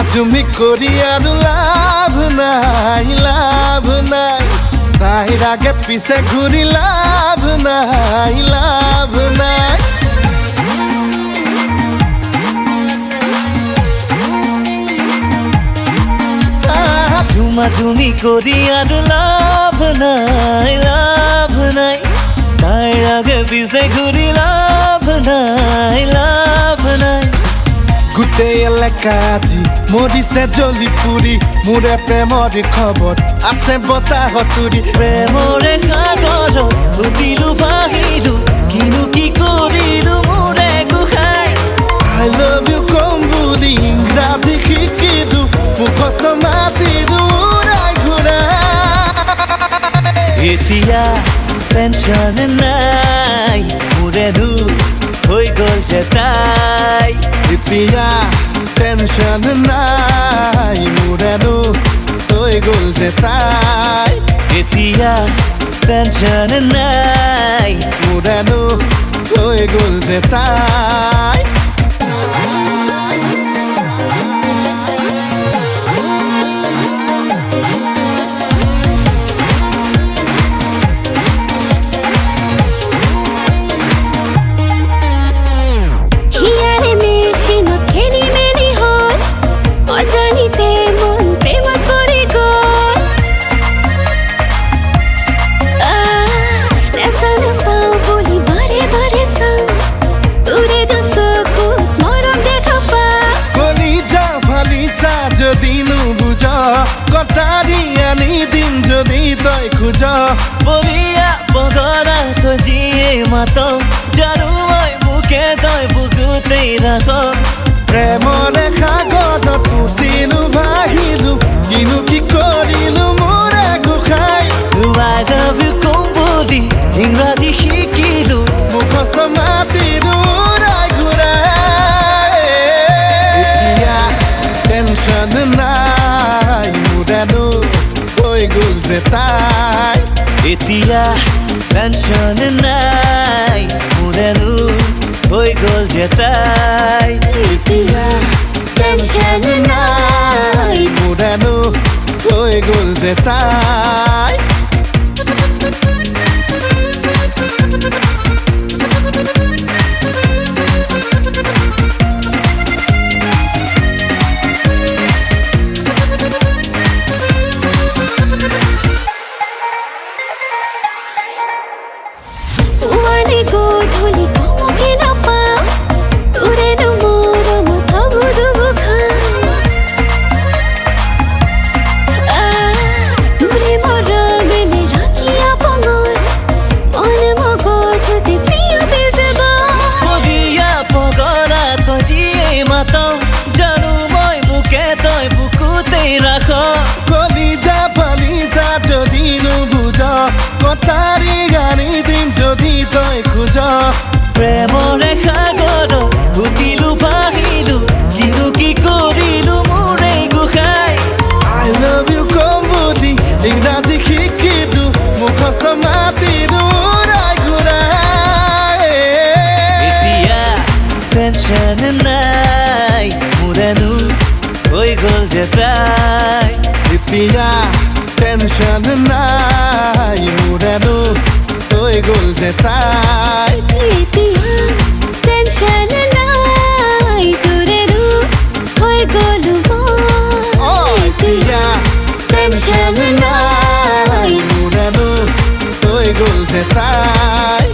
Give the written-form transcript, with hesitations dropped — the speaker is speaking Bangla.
জুমি করি আর লাভ নাই তাহির আগে পিছে ঘুরি লাভ নাই জুমি করি আর লাভ নাই তার আগে পিছে ঘুরি লাভ নাই গোটে এলেকাজি মরিছে জ্বলি পুরি মোৰে প্ৰেমৰ খবৰ আছে বতাহতুৰি প্ৰেমৰে সাগৰ উঠিলো ভাহিলো কিনো কি কৰিলো মোৰে গোসাই I love you কম বুলি ইংৰাজী শিকিলো মুখস্থ মাতিলো উৰাই ঘূৰাই এতিয়া টেনচন নাই মোৰে দূৰ হৈ গ'ল যে তাই এতিয়া টেনচন নাই মোৰেনো হৈ গ'ল যে তাই এতিয়া টেনচন নাই মোৰেনো হৈ গ'ল যে তাই কটাৰি আনি দিম যদি তই খোজ বলিয়া বগৰা তই যিয়ে মাত জানো মই বুকে তই বুকুতেই ৰাখ প্ৰেমৰে সাগৰত তুতিলো ভাহিলো কিনো কি কৰিলো মোৰে গোসাই I love you কম বুলি ইংৰাজী শিকিলো মুখস্থ মাতিলো উৰাই ঘূৰাই এতিয়া টেনচন নাই মোৰেনো হৈ গ'ল যে তাই এতিয়া টেনচন নাই মোৰেনো হৈ গ'ল যে তাই এতিয়া টেনচন নাই মোৰেনো হৈ গ'ল যে তাই জানো মই বুকে তই বুকুতেই ৰাখ কলিজা ফালিজা যদি নুবুজ কটাৰি আনি দিম যদি তই খোজ প্ৰেমৰে সাগৰ উঠিলো ভাহিলো কিনো কি কৰিলো মোৰে গোসাই I love you কম বুলি ইংৰাজী শিকিলো মুখস্থ মাতিলো উৰাই ঘূৰাই এতিয়া টেনচন নাই মোৰেনো হৈ গ'ল যে তাই এতিয়া টেনচন নাই মোৰেনো হৈ গ'ল যে তাই এতিয়া টেনচন নাই তোৰেনো হৈ গ'লো মই এতিয়া টেনচন নাই মোৰেনো হৈ গ'ল যে তাই